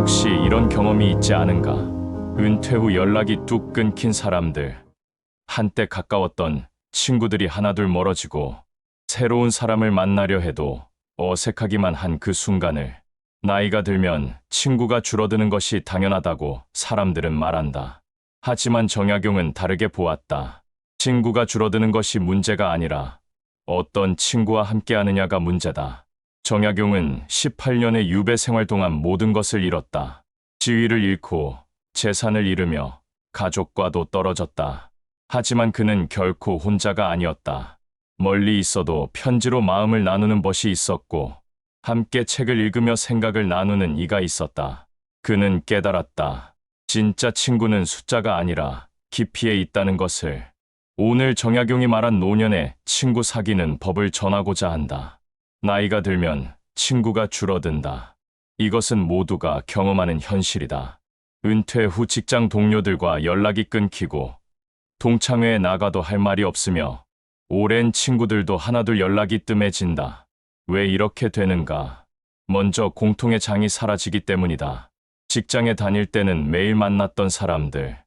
혹시 이런 경험이 있지 않은가? 은퇴 후 연락이 뚝 끊긴 사람들. 한때 가까웠던 친구들이 하나둘 멀어지고 새로운 사람을 만나려 해도 어색하기만 한 그 순간을. 나이가 들면 친구가 줄어드는 것이 당연하다고 사람들은 말한다. 하지만 정약용은 다르게 보았다. 친구가 줄어드는 것이 문제가 아니라 어떤 친구와 함께하느냐가 문제다. 정약용은 18년의 유배 생활 동안 모든 것을 잃었다. 지위를 잃고 재산을 잃으며 가족과도 떨어졌다. 하지만 그는 결코 혼자가 아니었다. 멀리 있어도 편지로 마음을 나누는 벗이 있었고 함께 책을 읽으며 생각을 나누는 이가 있었다. 그는 깨달았다. 진짜 친구는 숫자가 아니라 깊이에 있다는 것을. 오늘 정약용이 말한 노년의 친구 사귀는 법을 전하고자 한다. 나이가 들면 친구가 줄어든다. 이것은 모두가 경험하는 현실이다. 은퇴 후 직장 동료들과 연락이 끊기고 동창회에 나가도 할 말이 없으며 오랜 친구들도 하나둘 연락이 뜸해진다. 왜 이렇게 되는가? 먼저 공통의 장이 사라지기 때문이다. 직장에 다닐 때는 매일 만났던 사람들.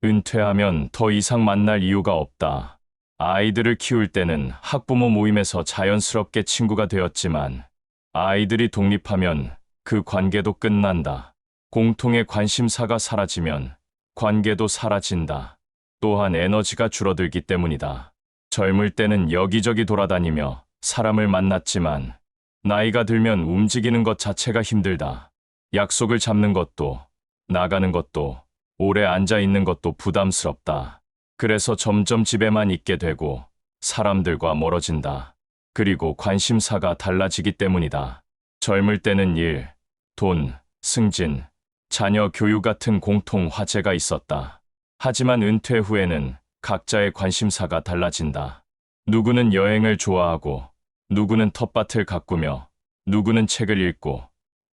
은퇴하면 더 이상 만날 이유가 없다. 아이들을 키울 때는 학부모 모임에서 자연스럽게 친구가 되었지만 아이들이 독립하면 그 관계도 끝난다. 공통의 관심사가 사라지면 관계도 사라진다. 또한 에너지가 줄어들기 때문이다. 젊을 때는 여기저기 돌아다니며 사람을 만났지만 나이가 들면 움직이는 것 자체가 힘들다. 약속을 잡는 것도, 나가는 것도, 오래 앉아 있는 것도 부담스럽다. 그래서 점점 집에만 있게 되고 사람들과 멀어진다. 그리고 관심사가 달라지기 때문이다. 젊을 때는 일, 돈, 승진, 자녀 교육 같은 공통 화제가 있었다. 하지만 은퇴 후에는 각자의 관심사가 달라진다. 누구는 여행을 좋아하고, 누구는 텃밭을 가꾸며, 누구는 책을 읽고,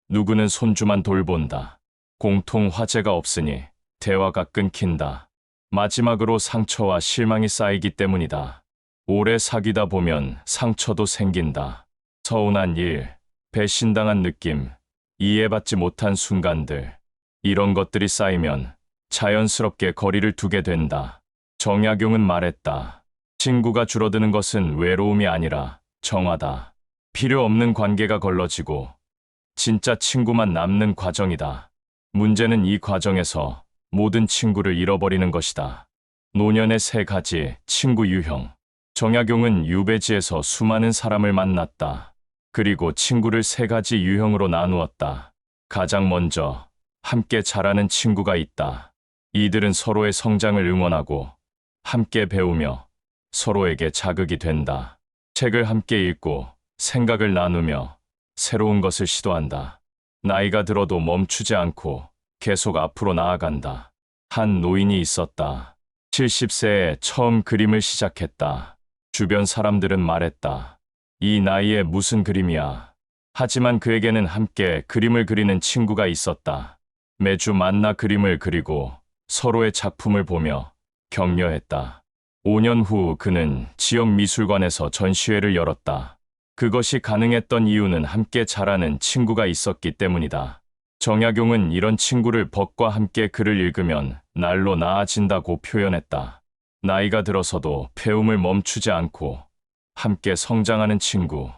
누구는 손주만 돌본다. 공통 화제가 없으니 대화가 끊긴다. 마지막으로 상처와 실망이 쌓이기 때문이다. 오래 사귀다 보면 상처도 생긴다. 서운한 일, 배신당한 느낌, 이해받지 못한 순간들. 이런 것들이 쌓이면 자연스럽게 거리를 두게 된다. 정약용은 말했다. 친구가 줄어드는 것은 외로움이 아니라 정화다. 필요 없는 관계가 걸러지고 진짜 친구만 남는 과정이다. 문제는 이 과정에서 모든 친구를 잃어버리는 것이다. 노년의 세 가지 친구 유형. 정약용은 유배지에서 수많은 사람을 만났다. 그리고 친구를 세 가지 유형으로 나누었다. 가장 먼저 함께 자라는 친구가 있다. 이들은 서로의 성장을 응원하고 함께 배우며 서로에게 자극이 된다. 책을 함께 읽고 생각을 나누며 새로운 것을 시도한다. 나이가 들어도 멈추지 않고 계속 앞으로 나아간다. 한 노인이 있었다. 70세에 처음 그림을 시작했다. 주변 사람들은 말했다. 이 나이에 무슨 그림이야. 하지만 그에게는 함께 그림을 그리는 친구가 있었다. 매주 만나 그림을 그리고 서로의 작품을 보며 격려했다. 5년 후 그는 지역 미술관에서 전시회를 열었다. 그것이 가능했던 이유는 함께 자라는 친구가 있었기 때문이다. 정약용은 이런 친구를 법과 함께 글을 읽으면 날로 나아진다고 표현했다. 나이가 들어서도 배움을 멈추지 않고 함께 성장하는 친구.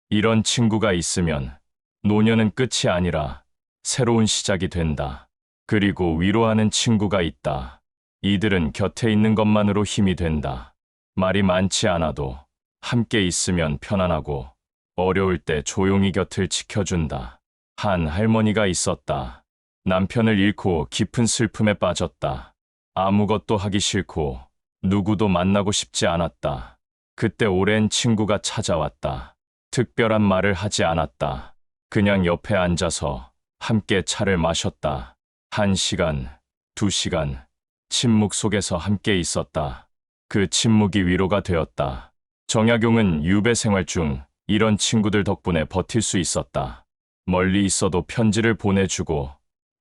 이런 친구가 있으면 노년은 끝이 아니라 새로운 시작이 된다. 그리고 위로하는 친구가 있다. 이들은 곁에 있는 것만으로 힘이 된다. 말이 많지 않아도 함께 있으면 편안하고 어려울 때 조용히 곁을 지켜준다. 한 할머니가 있었다. 남편을 잃고 깊은 슬픔에 빠졌다. 아무것도 하기 싫고 누구도 만나고 싶지 않았다. 그때 오랜 친구가 찾아왔다. 특별한 말을 하지 않았다. 그냥 옆에 앉아서 함께 차를 마셨다. 1시간, 2시간, 침묵 속에서 함께 있었다. 그 침묵이 위로가 되었다. 정약용은 유배 생활 중 이런 친구들 덕분에 버틸 수 있었다. 멀리 있어도 편지를 보내주고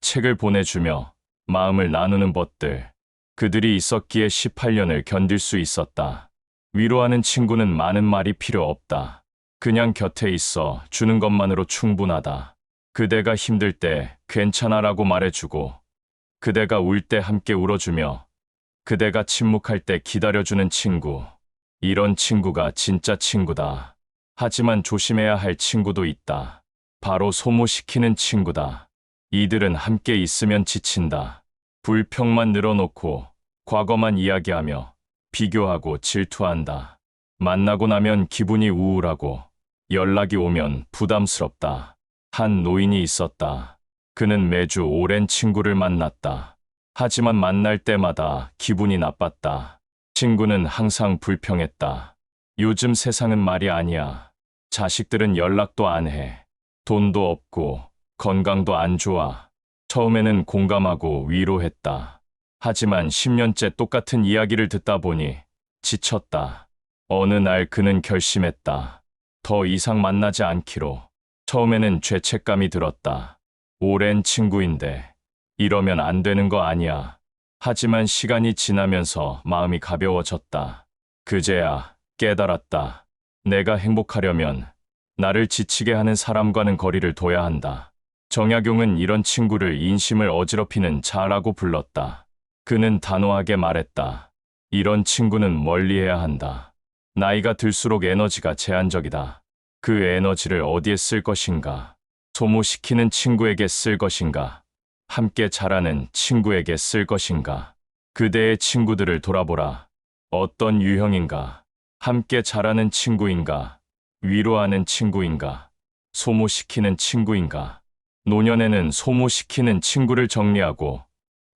책을 보내주며 마음을 나누는 법들. 그들이 있었기에 18년을 견딜 수 있었다. 위로하는 친구는 많은 말이 필요 없다. 그냥 곁에 있어 주는 것만으로 충분하다. 그대가 힘들 때 괜찮아라고 말해주고, 그대가 울 때 함께 울어주며, 그대가 침묵할 때 기다려주는 친구. 이런 친구가 진짜 친구다. 하지만 조심해야 할 친구도 있다. 바로 소모시키는 친구다. 이들은 함께 있으면 지친다. 불평만 늘어놓고 과거만 이야기하며 비교하고 질투한다. 만나고 나면 기분이 우울하고 연락이 오면 부담스럽다. 한 노인이 있었다. 그는 매주 오랜 친구를 만났다. 하지만 만날 때마다 기분이 나빴다. 친구는 항상 불평했다. 요즘 세상은 말이 아니야. 자식들은 연락도 안 해. 돈도 없고 건강도 안 좋아. 처음에는 공감하고 위로했다. 하지만 10년째 똑같은 이야기를 듣다 보니 지쳤다. 어느 날 그는 결심했다. 더 이상 만나지 않기로. 처음에는 죄책감이 들었다. 오랜 친구인데 이러면 안 되는 거 아니야. 하지만 시간이 지나면서 마음이 가벼워졌다. 그제야 깨달았다. 내가 행복하려면 나를 지치게 하는 사람과는 거리를 둬야 한다. 정약용은 이런 친구를 인심을 어지럽히는 자라고 불렀다. 그는 단호하게 말했다. 이런 친구는 멀리해야 한다. 나이가 들수록 에너지가 제한적이다. 그 에너지를 어디에 쓸 것인가? 소모시키는 친구에게 쓸 것인가? 함께 자라는 친구에게 쓸 것인가? 그대의 친구들을 돌아보라. 어떤 유형인가? 함께 자라는 친구인가? 위로하는 친구인가? 소모시키는 친구인가? 노년에는 소모시키는 친구를 정리하고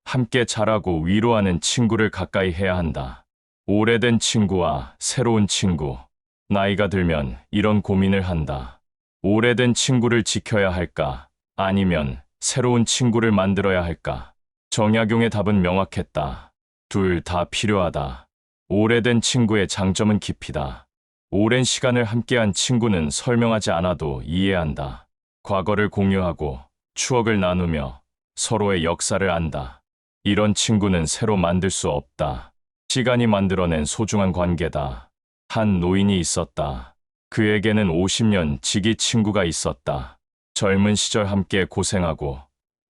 함께 자라고 위로하는 친구를 가까이 해야 한다. 오래된 친구와 새로운 친구. 나이가 들면 이런 고민을 한다. 오래된 친구를 지켜야 할까? 아니면 새로운 친구를 만들어야 할까? 정약용의 답은 명확했다. 둘 다 필요하다. 오래된 친구의 장점은 깊이다. 오랜 시간을 함께한 친구는 설명하지 않아도 이해한다. 과거를 공유하고 추억을 나누며 서로의 역사를 안다. 이런 친구는 새로 만들 수 없다. 시간이 만들어낸 소중한 관계다. 한 노인이 있었다. 그에게는 50년 지기 친구가 있었다. 젊은 시절 함께 고생하고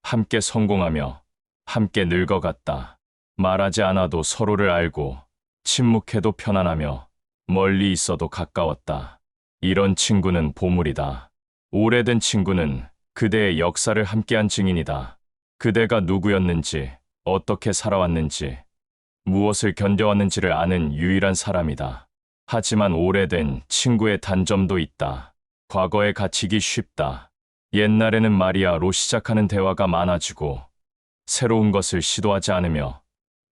함께 성공하며 함께 늙어갔다. 말하지 않아도 서로를 알고 침묵해도 편안하며 멀리 있어도 가까웠다. 이런 친구는 보물이다. 오래된 친구는 그대의 역사를 함께한 증인이다. 그대가 누구였는지, 어떻게 살아왔는지, 무엇을 견뎌왔는지를 아는 유일한 사람이다. 하지만 오래된 친구의 단점도 있다. 과거에 갇히기 쉽다. 옛날에는 말이야로 시작하는 대화가 많아지고 새로운 것을 시도하지 않으며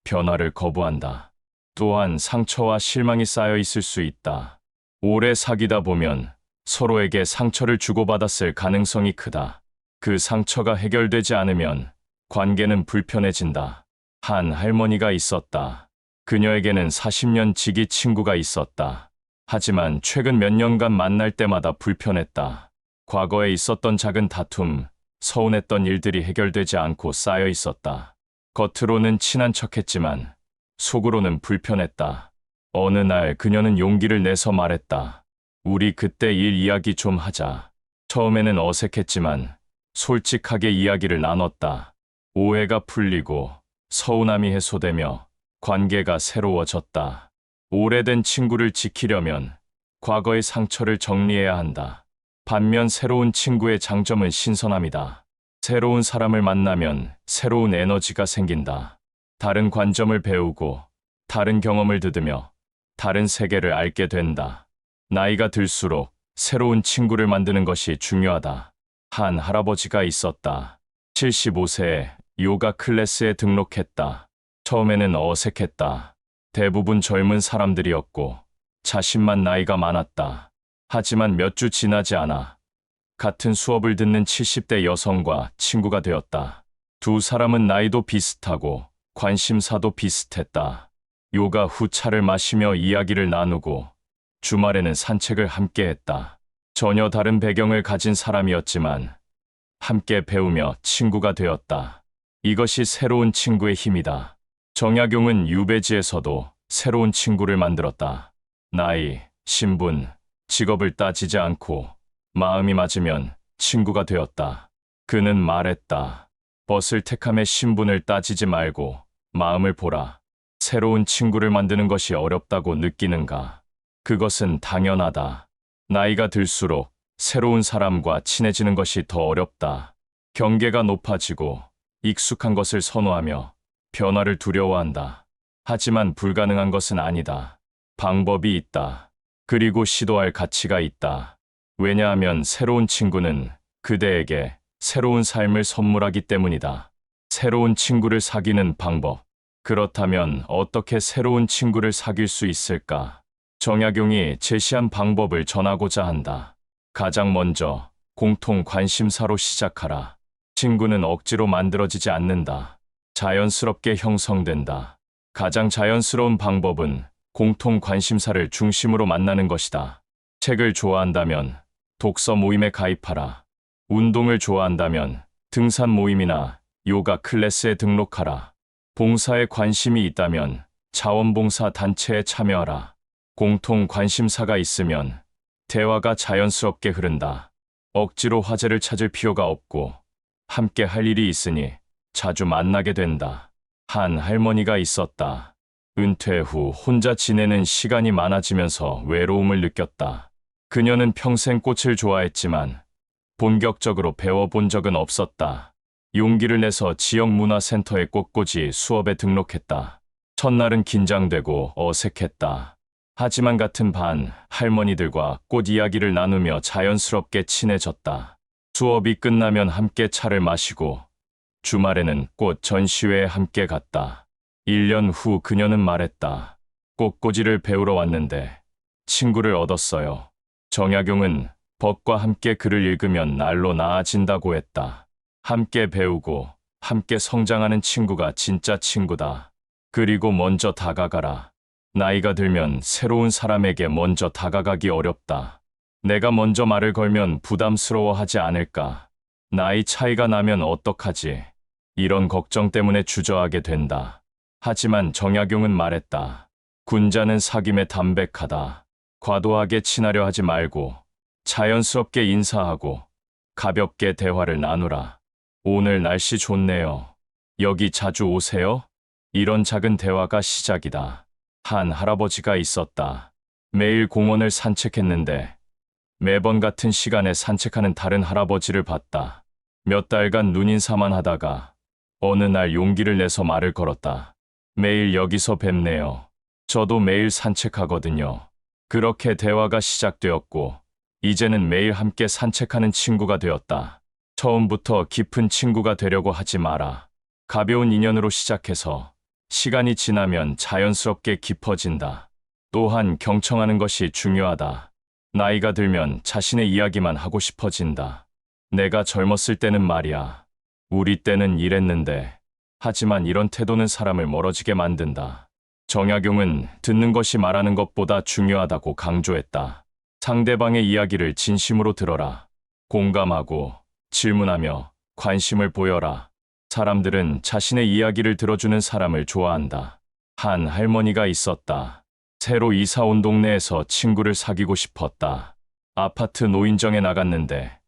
변화를 거부한다. 또한 상처와 실망이 쌓여 있을 수 있다. 오래 사귀다 보면 서로에게 상처를 주고받았을 가능성이 크다. 그 상처가 해결되지 않으면 관계는 불편해진다. 한 할머니가 있었다. 그녀에게는 40년 지기 친구가 있었다. 하지만 최근 몇 년간 만날 때마다 불편했다. 과거에 있었던 작은 다툼, 서운했던 일들이 해결되지 않고 쌓여 있었다. 겉으로는 친한 척했지만 속으로는 불편했다. 어느 날 그녀는 용기를 내서 말했다. 우리 그때 일 이야기 좀 하자. 처음에는 어색했지만 솔직하게 이야기를 나눴다. 오해가 풀리고 서운함이 해소되며 관계가 새로워졌다. 오래된 친구를 지키려면 과거의 상처를 정리해야 한다. 반면 새로운 친구의 장점은 신선함이다. 새로운 사람을 만나면 새로운 에너지가 생긴다. 다른 관점을 배우고 다른 경험을 듣으며 다른 세계를 알게 된다. 나이가 들수록 새로운 친구를 만드는 것이 중요하다. 한 할아버지가 있었다. 75세에 요가 클래스에 등록했다. 처음에는 어색했다. 대부분 젊은 사람들이었고 자신만 나이가 많았다. 하지만 몇 주 지나지 않아 같은 수업을 듣는 70대 여성과 친구가 되었다. 두 사람은 나이도 비슷하고 관심사도 비슷했다. 요가 후 차를 마시며 이야기를 나누고 주말에는 산책을 함께 했다. 전혀 다른 배경을 가진 사람이었지만 함께 배우며 친구가 되었다. 이것이 새로운 친구의 힘이다. 정약용은 유배지에서도 새로운 친구를 만들었다. 나이, 신분, 직업을 따지지 않고 마음이 맞으면 친구가 되었다. 그는 말했다. 벗을 택함의 신분을 따지지 말고 마음을 보라. 새로운 친구를 만드는 것이 어렵다고 느끼는가? 그것은 당연하다. 나이가 들수록 새로운 사람과 친해지는 것이 더 어렵다. 경계가 높아지고 익숙한 것을 선호하며 변화를 두려워한다. 하지만 불가능한 것은 아니다. 방법이 있다. 그리고 시도할 가치가 있다. 왜냐하면 새로운 친구는 그대에게 새로운 삶을 선물하기 때문이다. 새로운 친구를 사귀는 방법. 그렇다면 어떻게 새로운 친구를 사귈 수 있을까? 정약용이 제시한 방법을 전하고자 한다. 가장 먼저 공통 관심사로 시작하라. 친구는 억지로 만들어지지 않는다. 자연스럽게 형성된다. 가장 자연스러운 방법은 공통 관심사를 중심으로 만나는 것이다. 책을 좋아한다면 독서 모임에 가입하라. 운동을 좋아한다면 등산 모임이나 요가 클래스에 등록하라. 봉사에 관심이 있다면 자원봉사 단체에 참여하라. 공통 관심사가 있으면 대화가 자연스럽게 흐른다. 억지로 화제를 찾을 필요가 없고 함께 할 일이 있으니 자주 만나게 된다. 한 할머니가 있었다. 은퇴 후 혼자 지내는 시간이 많아지면서 외로움을 느꼈다. 그녀는 평생 꽃을 좋아했지만 본격적으로 배워본 적은 없었다. 용기를 내서 지역 문화센터의 꽃꽂이 수업에 등록했다. 첫날은 긴장되고 어색했다. 하지만 같은 반 할머니들과 꽃 이야기를 나누며 자연스럽게 친해졌다. 수업이 끝나면 함께 차를 마시고 주말에는 꽃 전시회에 함께 갔다. 1년 후 그녀는 말했다. 꽃꽂이를 배우러 왔는데 친구를 얻었어요. 정약용은 법과 함께 글을 읽으면 날로 나아진다고 했다. 함께 배우고 함께 성장하는 친구가 진짜 친구다. 그리고 먼저 다가가라. 나이가 들면 새로운 사람에게 먼저 다가가기 어렵다. 내가 먼저 말을 걸면 부담스러워하지 않을까? 나이 차이가 나면 어떡하지? 이런 걱정 때문에 주저하게 된다. 하지만 정약용은 말했다. 군자는 사귐에 담백하다. 과도하게 친하려 하지 말고 자연스럽게 인사하고 가볍게 대화를 나누라. 오늘 날씨 좋네요. 여기 자주 오세요? 이런 작은 대화가 시작이다. 한 할아버지가 있었다. 매일 공원을 산책했는데 매번 같은 시간에 산책하는 다른 할아버지를 봤다. 몇 달간 눈인사만 하다가 어느 날 용기를 내서 말을 걸었다. 매일 여기서 뵙네요. 저도 매일 산책하거든요. 그렇게 대화가 시작되었고 이제는 매일 함께 산책하는 친구가 되었다. 처음부터 깊은 친구가 되려고 하지 마라. 가벼운 인연으로 시작해서 시간이 지나면 자연스럽게 깊어진다. 또한 경청하는 것이 중요하다. 나이가 들면 자신의 이야기만 하고 싶어진다. 내가 젊었을 때는 말이야. 우리 때는 이랬는데. 하지만 이런 태도는 사람을 멀어지게 만든다. 정약용은 듣는 것이 말하는 것보다 중요하다고 강조했다. 상대방의 이야기를 진심으로 들어라. 공감하고 질문하며 관심을 보여라. 사람들은 자신의 이야기를 들어주는 사람을 좋아한다. 한 할머니가 있었다. 새로 이사 온 동네에서 친구를 사귀고 싶었다. 아파트 노인정에 나갔는데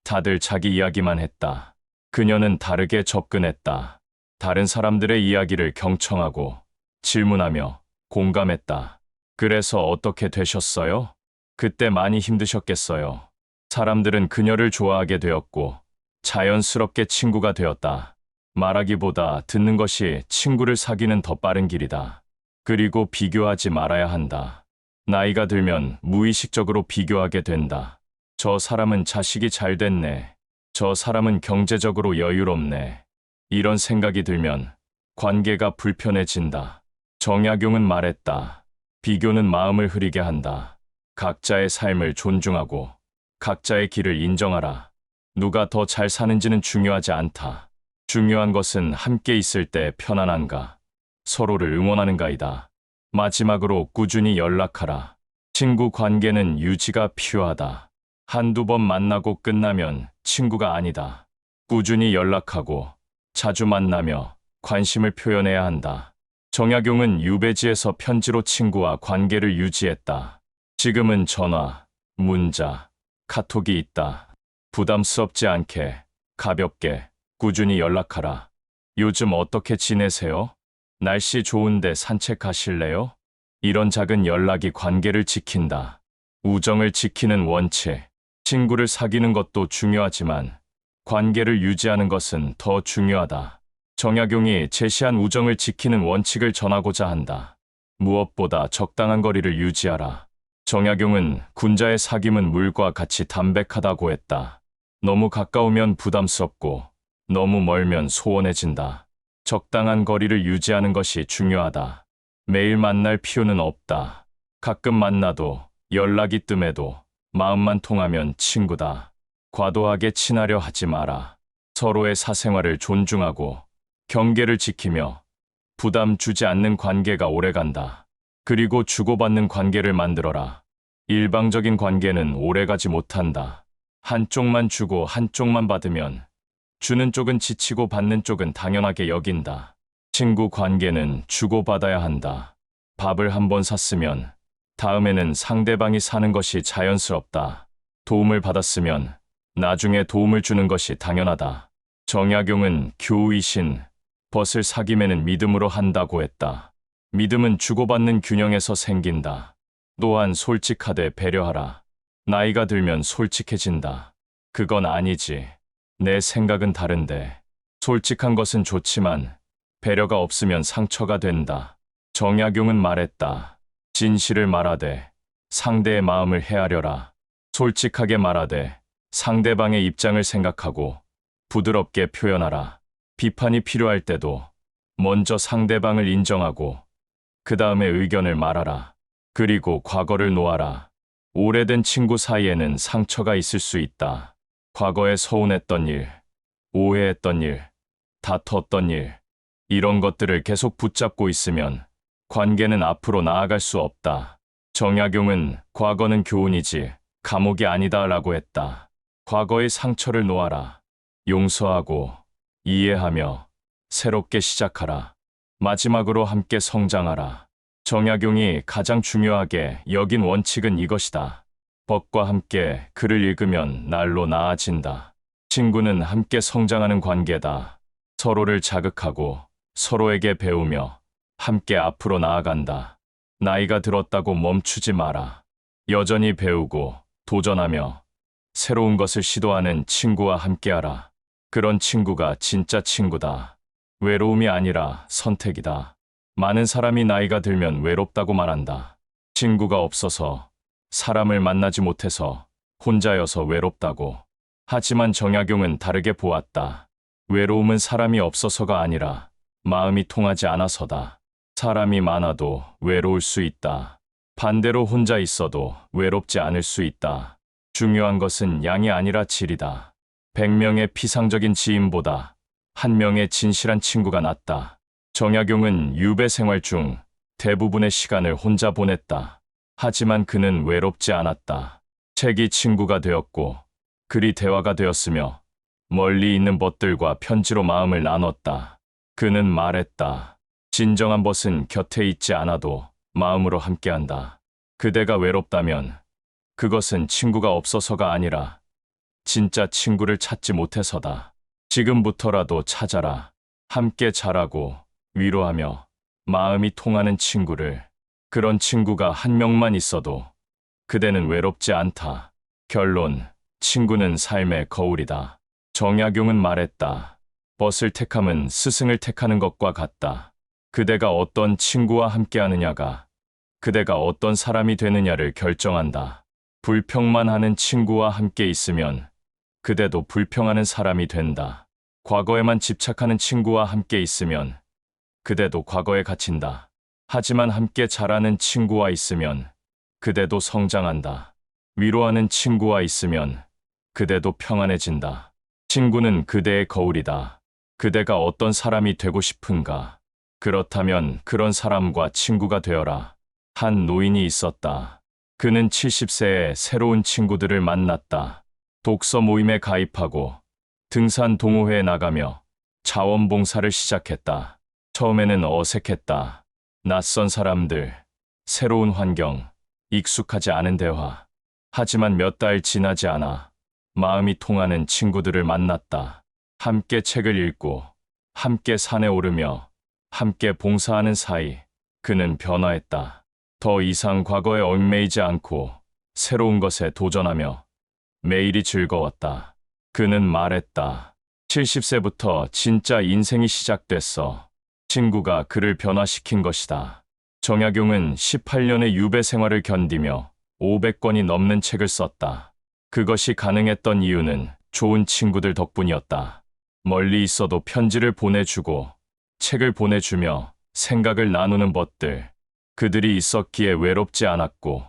다들 자기 이야기만 했다. 그녀는 다르게 접근했다. 다른 사람들의 이야기를 경청하고 질문하며 공감했다. 그래서 어떻게 되셨어요? 그때 많이 힘드셨겠어요. 사람들은 그녀를 좋아하게 되었고 자연스럽게 친구가 되었다. 말하기보다 듣는 것이 친구를 사귀는 더 빠른 길이다. 그리고 비교하지 말아야 한다. 나이가 들면 무의식적으로 비교하게 된다. 저 사람은 자식이 잘 됐네. 저 사람은 경제적으로 여유롭네. 이런 생각이 들면 관계가 불편해진다. 정약용은 말했다. 비교는 마음을 흐리게 한다. 각자의 삶을 존중하고 각자의 길을 인정하라. 누가 더 잘 사는지는 중요하지 않다. 중요한 것은 함께 있을 때 편안한가, 서로를 응원하는가이다. 마지막으로 꾸준히 연락하라. 친구 관계는 유지가 필요하다. 한두 번 만나고 끝나면 친구가 아니다. 꾸준히 연락하고 자주 만나며 관심을 표현해야 한다. 정약용은 유배지에서 편지로 친구와 관계를 유지했다. 지금은 전화, 문자, 카톡이 있다. 부담스럽지 않게 가볍게, 꾸준히 연락하라. 요즘 어떻게 지내세요? 날씨 좋은데 산책하실래요? 이런 작은 연락이 관계를 지킨다. 우정을 지키는 원칙. 친구를 사귀는 것도 중요하지만 관계를 유지하는 것은 더 중요하다. 정약용이 제시한 우정을 지키는 원칙을 전하고자 한다. 무엇보다 적당한 거리를 유지하라. 정약용은 군자의 사귐은 물과 같이 담백하다고 했다. 너무 가까우면 부담스럽고 너무 멀면 소원해진다. 적당한 거리를 유지하는 것이 중요하다. 매일 만날 필요는 없다. 가끔 만나도 연락이 뜸해도 마음만 통하면 친구다. 과도하게 친하려 하지 마라. 서로의 사생활을 존중하고 경계를 지키며 부담 주지 않는 관계가 오래간다. 그리고 주고받는 관계를 만들어라. 일방적인 관계는 오래가지 못한다. 한쪽만 주고 한쪽만 받으면 주는 쪽은 지치고 받는 쪽은 당연하게 여긴다. 친구 관계는 주고받아야 한다. 밥을 한 번 샀으면 다음에는 상대방이 사는 것이 자연스럽다. 도움을 받았으면 나중에 도움을 주는 것이 당연하다. 정약용은 교우이신 벗을 사귐에는 믿음으로 한다고 했다. 믿음은 주고받는 균형에서 생긴다. 또한 솔직하되 배려하라. 나이가 들면 솔직해진다. 그건 아니지. 내 생각은 다른데. 솔직한 것은 좋지만 배려가 없으면 상처가 된다. 정약용은 말했다. 진실을 말하되 상대의 마음을 헤아려라. 솔직하게 말하되 상대방의 입장을 생각하고 부드럽게 표현하라. 비판이 필요할 때도 먼저 상대방을 인정하고 그 다음에 의견을 말하라. 그리고 과거를 놓아라. 오래된 친구 사이에는 상처가 있을 수 있다. 과거에 서운했던 일, 오해했던 일, 다퉜던 일, 이런 것들을 계속 붙잡고 있으면 관계는 앞으로 나아갈 수 없다. 정약용은 과거는 교훈이지 감옥이 아니다라고 했다. 과거의 상처를 놓아라. 용서하고 이해하며 새롭게 시작하라. 마지막으로 함께 성장하라. 정약용이 가장 중요하게 여긴 원칙은 이것이다. 법과 함께 글을 읽으면 날로 나아진다. 친구는 함께 성장하는 관계다. 서로를 자극하고 서로에게 배우며 함께 앞으로 나아간다. 나이가 들었다고 멈추지 마라. 여전히 배우고 도전하며 새로운 것을 시도하는 친구와 함께하라. 그런 친구가 진짜 친구다. 외로움이 아니라 선택이다. 많은 사람이 나이가 들면 외롭다고 말한다. 친구가 없어서, 사람을 만나지 못해서, 혼자여서 외롭다고. 하지만 정약용은 다르게 보았다. 외로움은 사람이 없어서가 아니라 마음이 통하지 않아서다. 사람이 많아도 외로울 수 있다. 반대로 혼자 있어도 외롭지 않을 수 있다. 중요한 것은 양이 아니라 질이다. 100명의 피상적인 지인보다 1명의 진실한 친구가 낫다. 정약용은 유배 생활 중 대부분의 시간을 혼자 보냈다. 하지만 그는 외롭지 않았다. 책이 친구가 되었고 글이 대화가 되었으며 멀리 있는 벗들과 편지로 마음을 나눴다. 그는 말했다. 진정한 벗은 곁에 있지 않아도 마음으로 함께한다. 그대가 외롭다면 그것은 친구가 없어서가 아니라 진짜 친구를 찾지 못해서다. 지금부터라도 찾아라. 함께 자라고 위로하며 마음이 통하는 친구를. 그런 친구가 1명만 있어도 그대는 외롭지 않다. 결론, 친구는 삶의 거울이다. 정약용은 말했다. 벗을 택함은 스승을 택하는 것과 같다. 그대가 어떤 친구와 함께하느냐가 그대가 어떤 사람이 되느냐를 결정한다. 불평만 하는 친구와 함께 있으면 그대도 불평하는 사람이 된다. 과거에만 집착하는 친구와 함께 있으면 그대도 과거에 갇힌다. 하지만 함께 자라는 친구와 있으면 그대도 성장한다. 위로하는 친구와 있으면 그대도 평안해진다. 친구는 그대의 거울이다. 그대가 어떤 사람이 되고 싶은가? 그렇다면 그런 사람과 친구가 되어라. 한 노인이 있었다. 그는 70세에 새로운 친구들을 만났다. 독서 모임에 가입하고 등산 동호회에 나가며 자원봉사를 시작했다. 처음에는 어색했다. 낯선 사람들, 새로운 환경, 익숙하지 않은 대화. 하지만 몇 달 지나지 않아 마음이 통하는 친구들을 만났다. 함께 책을 읽고 함께 산에 오르며 함께 봉사하는 사이 그는 변화했다. 더 이상 과거에 얽매이지 않고 새로운 것에 도전하며 매일이 즐거웠다. 그는 말했다. 70세부터 진짜 인생이 시작됐어. 친구가 그를 변화시킨 것이다. 정약용은 18년의 유배 생활을 견디며 500권이 넘는 책을 썼다. 그것이 가능했던 이유는 좋은 친구들 덕분이었다. 멀리 있어도 편지를 보내주고 책을 보내주며 생각을 나누는 법들. 그들이 있었기에 외롭지 않았고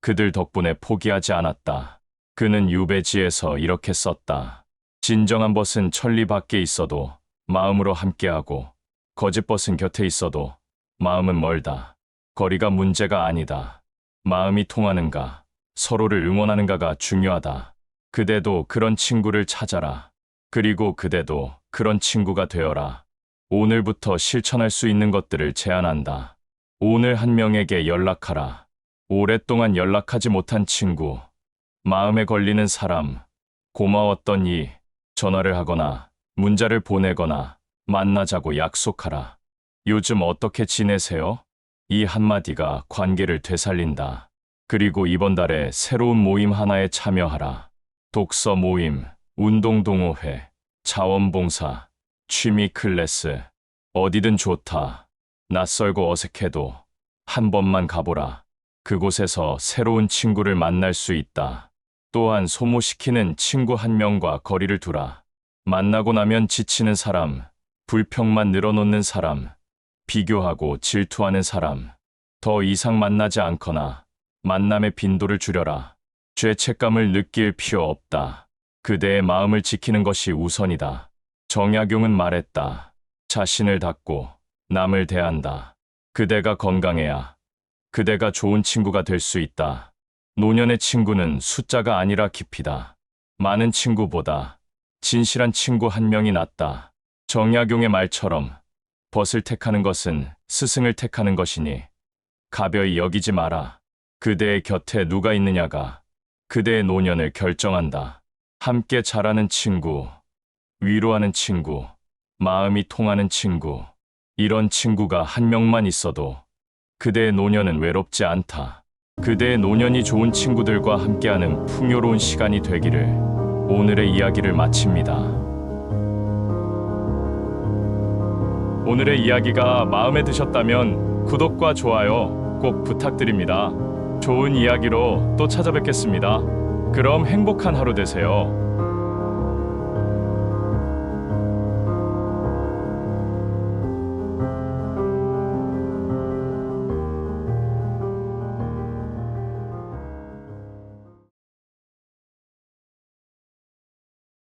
그들 덕분에 포기하지 않았다. 그는 유배지에서 이렇게 썼다. 진정한 벗은 천리 밖에 있어도 마음으로 함께하고 거짓벗은 곁에 있어도 마음은 멀다. 거리가 문제가 아니다. 마음이 통하는가, 서로를 응원하는가가 중요하다. 그대도 그런 친구를 찾아라. 그리고 그대도 그런 친구가 되어라. 오늘부터 실천할 수 있는 것들을 제안한다. 오늘 한 명에게 연락하라. 오랫동안 연락하지 못한 친구, 마음에 걸리는 사람, 고마웠던 이, 전화를 하거나 문자를 보내거나 만나자고 약속하라. 요즘 어떻게 지내세요? 이 한마디가 관계를 되살린다. 그리고 이번 달에 새로운 모임 하나에 참여하라. 독서 모임, 운동 동호회, 자원봉사, 취미 클래스, 어디든 좋다. 낯설고 어색해도 한 번만 가보라. 그곳에서 새로운 친구를 만날 수 있다. 또한 소모시키는 친구 한 명과 거리를 두라. 만나고 나면 지치는 사람, 불평만 늘어놓는 사람, 비교하고 질투하는 사람, 더 이상 만나지 않거나 만남의 빈도를 줄여라. 죄책감을 느낄 필요 없다. 그대의 마음을 지키는 것이 우선이다. 정약용은 말했다. 자신을 닫고 남을 대한다. 그대가 건강해야 그대가 좋은 친구가 될 수 있다. 노년의 친구는 숫자가 아니라 깊이다. 많은 친구보다 진실한 친구 한 명이 낫다. 정약용의 말처럼 벗을 택하는 것은 스승을 택하는 것이니 가벼이 여기지 마라. 그대의 곁에 누가 있느냐가 그대의 노년을 결정한다. 함께 자라는 친구, 위로하는 친구, 마음이 통하는 친구, 이런 친구가 한 명만 있어도 그대의 노년은 외롭지 않다. 그대의 노년이 좋은 친구들과 함께하는 풍요로운 시간이 되기를. 오늘의 이야기를 마칩니다. 오늘의 이야기가 마음에 드셨다면 구독과 좋아요 꼭 부탁드립니다. 좋은 이야기로 또 찾아뵙겠습니다. 그럼 행복한 하루 되세요.